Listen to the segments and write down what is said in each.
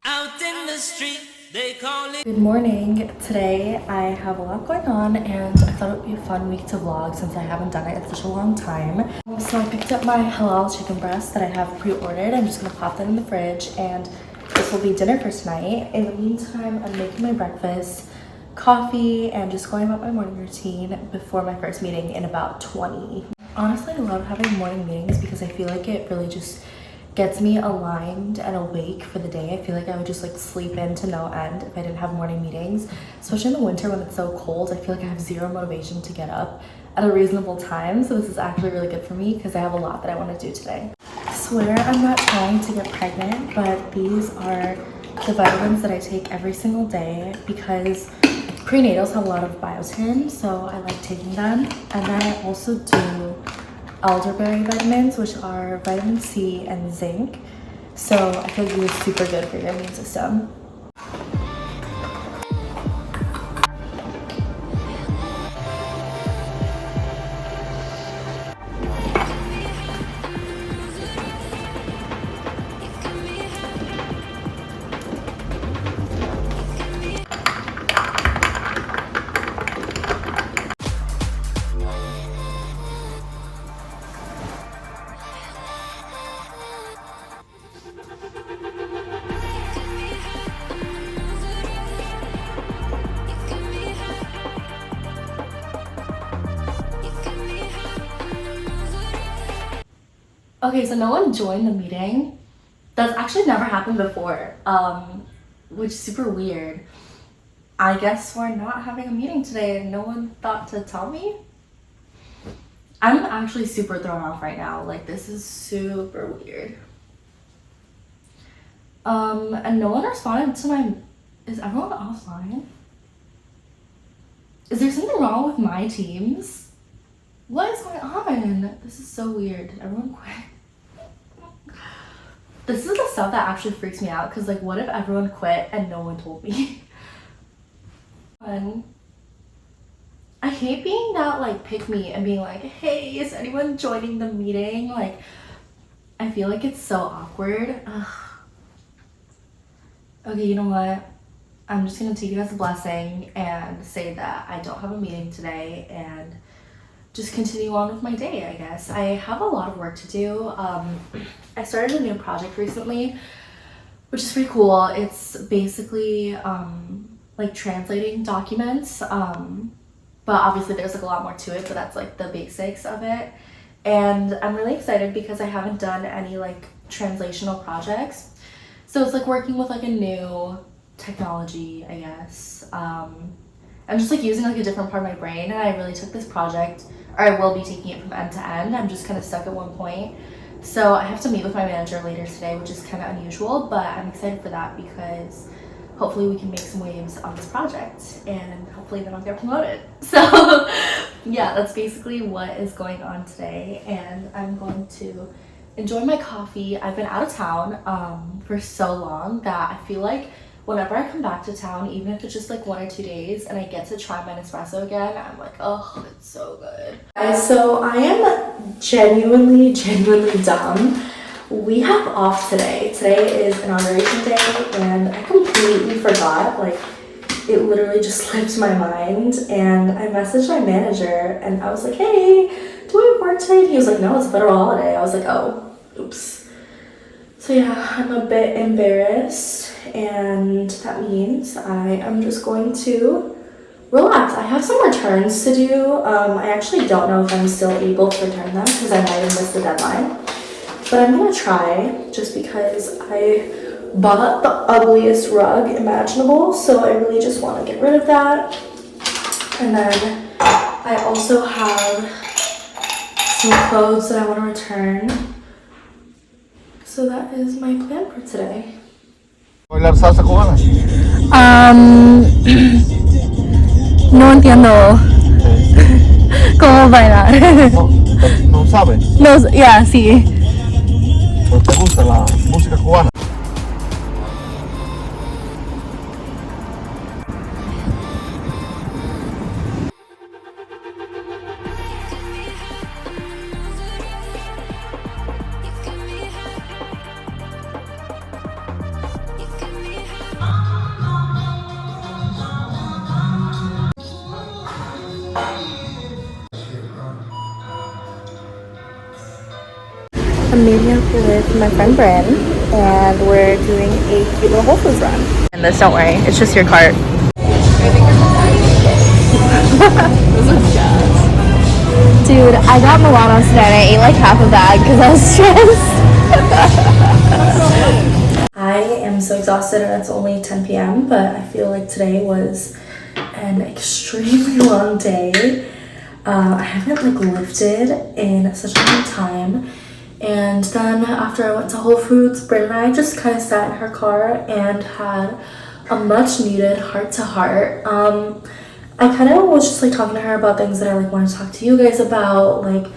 Out in the street, they call it. Good morning. Today I have a lot going on and I thought it would be a fun week to vlog since I haven't done it in such a long time. So I picked up my halal chicken breast that I have pre-ordered. I'm just gonna pop that in the fridge and this will be dinner for tonight. In the meantime, I'm making my breakfast, coffee, and just going about my morning routine before my first meeting in about 20. Honestly, I love having morning meetings because I feel like it really just gets me aligned and awake for the day. I feel like I would just like sleep in to no end if I didn't have morning meetings, especially in the winter when it's so cold. I feel like I have zero motivation to get up at a reasonable time. So this is actually really good for me because I have a lot that I want to do today. I swear I'm not trying to get pregnant, but these are the vitamins that I take every single day because prenatals have a lot of biotin, so I like taking them. And then I also do elderberry vitamins, which are vitamin C and zinc. So I feel like these are super good for your immune system. Okay, so no one joined the meeting. That's actually never happened before, which is super weird. I guess we're not having a meeting today and no one thought to tell me. I'm actually super thrown off right now. Like, this is super weird. And no one responded to my... Is everyone offline? Is there something wrong with my teams? What is going on? This is so weird. Did everyone quit? This is the stuff that actually freaks me out because, like, what if everyone quit and no one told me? And I hate being that, like, pick me and being like, hey, is anyone joining the meeting? Like, I feel like it's so awkward. Ugh. Okay, you know what? I'm just gonna take it as a blessing and say that I don't have a meeting today and just continue on with my day, I guess. I have a lot of work to do. I started a new project recently, which is pretty cool. It's basically like translating documents, but obviously there's like a lot more to it, but that's like the basics of it. And I'm really excited because I haven't done any like translational projects. So it's like working with like a new technology, I guess. I'm just like using like a different part of my brain, and I really took this project, or I will be taking it from end to end. I'm just kind of stuck at one point. So I have to meet with my manager later today, which is kind of unusual, but I'm excited for that because hopefully we can make some waves on this project and hopefully then I'll get promoted. So yeah, that's basically what is going on today, and I'm going to enjoy my coffee. I've been out of town for so long that I feel like whenever I come back to town, even if it's just like 1 or 2 days and I get to try my Nespresso again, I'm like, oh, it's so good. Guys, so I am genuinely dumb. We have off today. Today is inauguration day and I completely forgot. Like, it literally just slipped my mind, and I messaged my manager and I was like, hey, do I work today? And he was like, no, it's a federal holiday. I was like, oh, oops. So yeah, I'm a bit embarrassed, and that means I am just going to relax. I have some returns to do. I actually don't know if I'm still able to return them because I might have missed the deadline, but I'm gonna try just because I bought the ugliest rug imaginable, so I really just want to get rid of that. And then I also have some clothes that I want to return. So that is my plan for today. ¿Bailar salsa cubana? No entiendo cómo bailar. No sabes. No, yeah, sí. ¿No te gusta la música cubana? meeting up with my friend Bryn, and we're doing a cute little Whole Foods run. And this, don't worry, it's just your cart. Dude, I got Milanos today and I ate like half a bag because I was stressed. I am so exhausted and it's only 10 p.m. but I feel like today was an extremely long day. I haven't like lifted in such a long time. And then after I went to Whole Foods, Bryn and I just kind of sat in her car and had a much needed heart-to-heart. I kind of was just like talking to her about things that I like want to talk to you guys about, like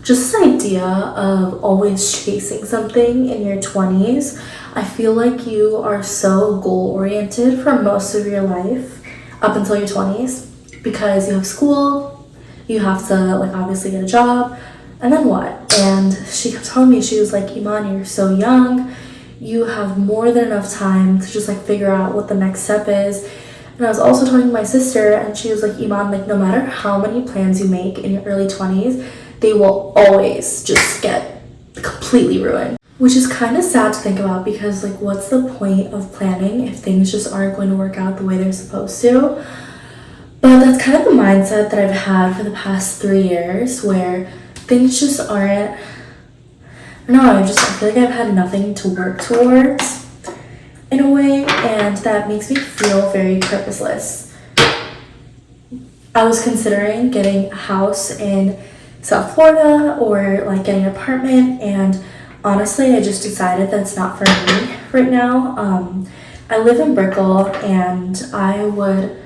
just this idea of always chasing something in your 20s. I feel like you are so goal-oriented for most of your life up until your 20s because you have school, you have to like obviously get a job, and then what? And she kept telling me, she was like, Iman, you're so young, you have more than enough time to just like figure out what the next step is. And I was also talking to my sister, and she was like, Iman, like no matter how many plans you make in your early 20s, they will always just get completely ruined. Which is kind of sad to think about because like what's the point of planning if things just aren't going to work out the way they're supposed to? But that's kind of the mindset that I've had for the past 3 years where things just aren't, I feel like I've had nothing to work towards in a way, and that makes me feel very purposeless. I was considering getting a house in South Florida or like getting an apartment, and honestly I just decided that's not for me right now. I live in Brickell, and I would,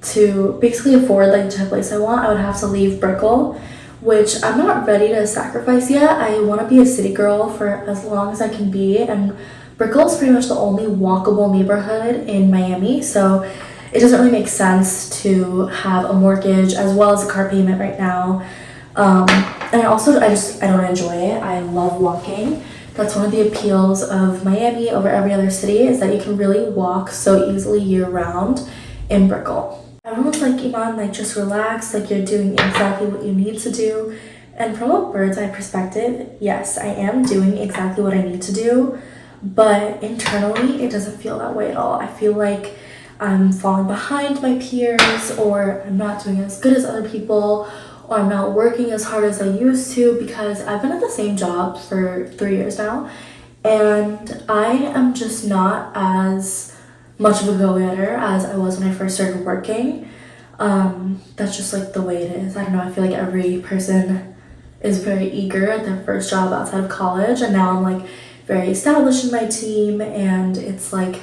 to basically afford like the type of place I want, I would have to leave Brickell, which I'm not ready to sacrifice yet. I want to be a city girl for as long as I can be, and Brickell is pretty much the only walkable neighborhood in Miami, so it doesn't really make sense to have a mortgage as well as a car payment right now. And I don't enjoy it. I love walking. That's one of the appeals of Miami over every other city, is that you can really walk so easily year round in Brickell. Everyone's like, Iman, like just relax, like you're doing exactly what you need to do. And from a bird's eye perspective, yes, I am doing exactly what I need to do, but internally it doesn't feel that way at all. I feel like I'm falling behind my peers, or I'm not doing as good as other people, or I'm not working as hard as I used to, because I've been at the same job for 3 years now, and I am just not as much of a go-getter as I was when I first started working. That's just like the way it is. I don't know, I feel like every person is very eager at their first job outside of college, and now I'm like very established in my team, and it's like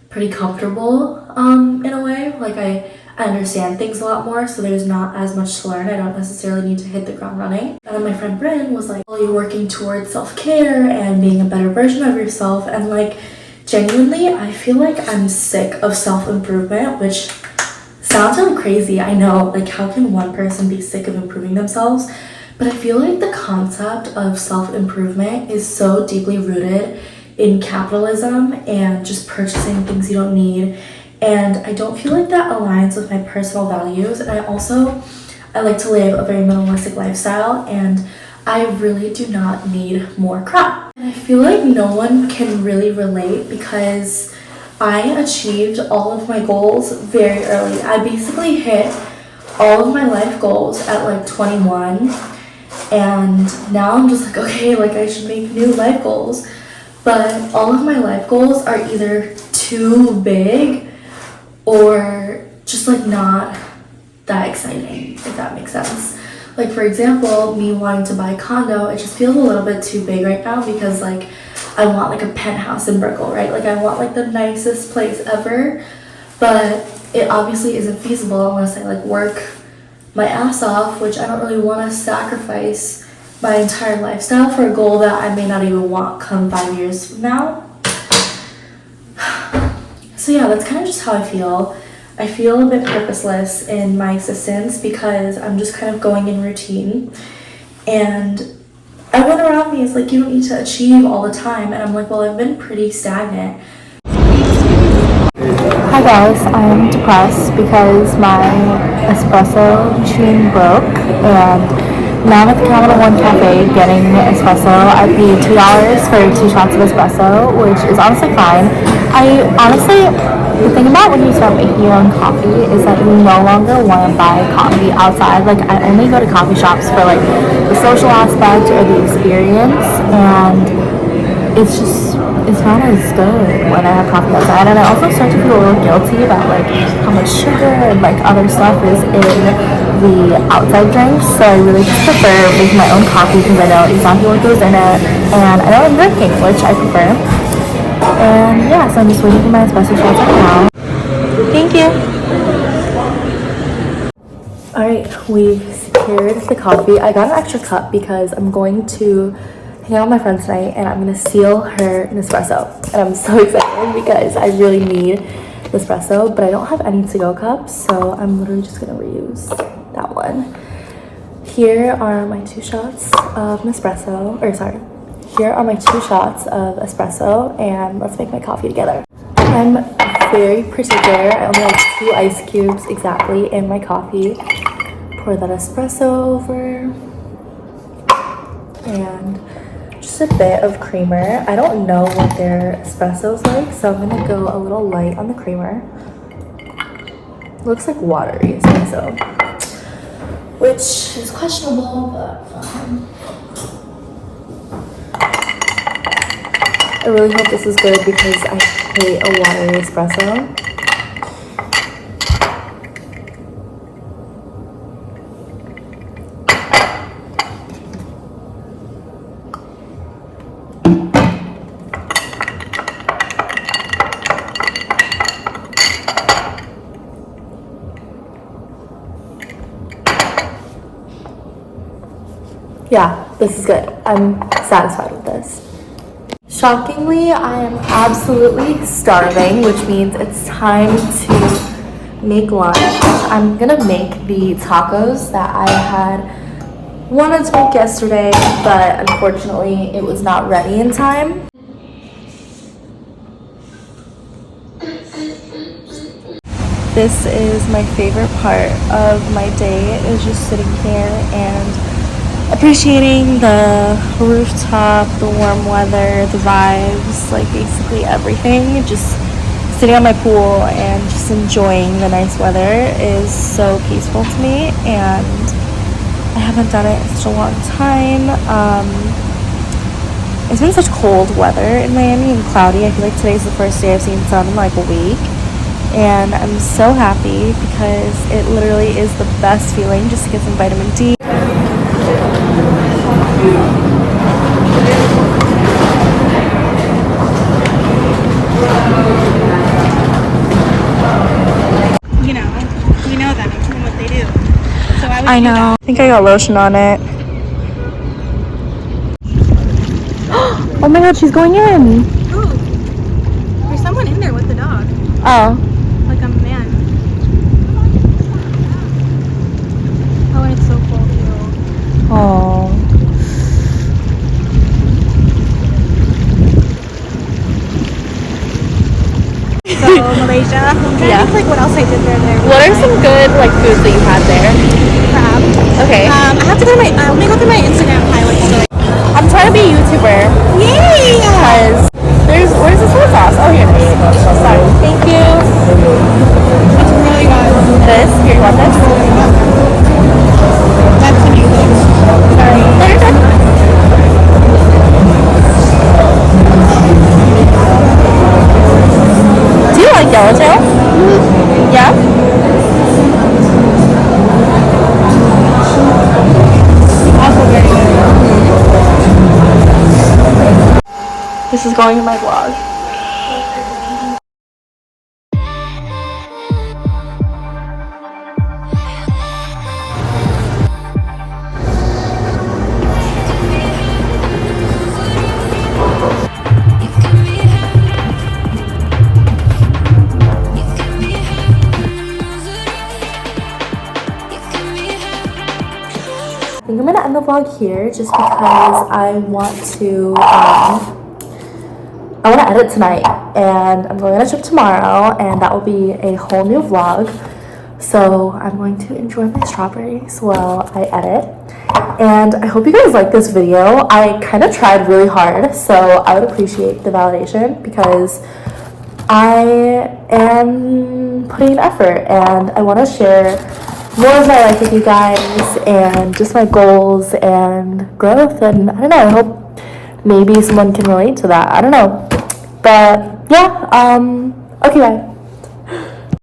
pretty comfortable in a way. Like I understand things a lot more, so there's not as much to learn. I don't necessarily need to hit the ground running. And then my friend Bryn was like, well, you're working towards self-care and being a better version of yourself, and like genuinely I feel like I'm sick of self-improvement, which sounds really crazy. I know, like how can one person be sick of improving themselves? But I feel like the concept of self-improvement is so deeply rooted in capitalism and just purchasing things you don't need. And I don't feel like that aligns with my personal values. And I like to live a very minimalistic lifestyle, and I really do not need more crap. And I feel like no one can really relate because I achieved all of my goals very early. I basically hit all of my life goals at like 21. And now I'm just like, okay, like I should make new life goals. But all of my life goals are either too big or just like not that exciting, if that makes sense. Like for example, me wanting to buy a condo, it just feels a little bit too big right now because like I want like a penthouse in Brickell, right? Like I want like the nicest place ever, but it obviously isn't feasible unless I like work my ass off, which I don't really want to sacrifice my entire lifestyle for a goal that I may not even want come 5 years from now. So yeah, that's kind of just how I feel. I feel a bit purposeless in my existence because I'm just kind of going in routine, and everyone around me is like, you don't need to achieve all the time, and I'm like, well, I've been pretty stagnant. Hi guys, I'm depressed because my espresso machine broke, and Now I'm at the Capital One Cafe getting espresso. I paid $2 for 2 shots of espresso, which is honestly fine. The thing about when you start making your own coffee is that you no longer want to buy coffee outside. Like, I only go to coffee shops for like the social aspect or the experience, and it's not as good when I have coffee outside. And I also start to feel a little guilty about like how much sugar and like other stuff is in the outside drinks. So I really just prefer making my own coffee because I know exactly what goes in it, and I know I'm drinking, which I prefer. And yeah, so I'm just waiting for my espresso shots right now. Thank you. Alright, we've secured the coffee. I got an extra cup because I'm going to hang out with my friends tonight and I'm going to steal her Nespresso. And I'm so excited because I really need Nespresso, but I don't have any to-go cups, so I'm literally just going to reuse that one. Here are my 2 shots of Nespresso, here are my 2 shots of espresso, and let's make my coffee together. I'm very particular. I only like 2 ice cubes exactly in my coffee. Pour that espresso over. And just a bit of creamer. I don't know what their espresso's like, so I'm gonna go a little light on the creamer. Looks like watery espresso, which is questionable, but I really hope this is good because I hate a watery espresso. Yeah, this is good. I'm satisfied with this. Shockingly, I am absolutely starving, which means it's time to make lunch. I'm gonna make the tacos that I had wanted to make yesterday, but unfortunately it was not ready in time. This is my favorite part of my day, is just sitting here and appreciating the rooftop, the warm weather, the vibes, like basically everything. Just sitting on my pool and just enjoying the nice weather is so peaceful to me, and I haven't done it in such a long time. It's been such cold weather in Miami and cloudy. I feel like today's the first day I've seen sun in like a week, and I'm so happy because it literally is the best feeling just to get some vitamin D. You know them and what they do. So I know. I think I got lotion on it. Oh my god, she's going in. Ooh. There's someone in there with the dog. Oh. Like a man. Oh, and it's so cold too. Oh. So Malaysia. Yeah. Like what else I did there. What are some good like foods that you had there? Crab. Okay. I have to go to my. Let me go through my Instagram highlights. So I'm trying to be a YouTuber. yay! Because where's the soy sauce? Oh, here it is. Sorry. Thank you. It's really good. This? Here, you want this? That's amazing. Sorry. No, you're good. Do you like yellowtail? Mm-hmm. Yeah? Also very good. This is going in my vlog. I think I'm gonna end the vlog here just because I want to edit tonight, and I'm going on a trip tomorrow, and that will be a whole new vlog. So I'm going to enjoy my strawberries while I edit, And I hope you guys like this video. I kind of tried really hard, so I would appreciate the validation because I am putting in effort and I want to share more of my life with you guys and just my goals and growth. And I don't know, I hope maybe someone can relate to that. I don't know. But yeah, okay, bye.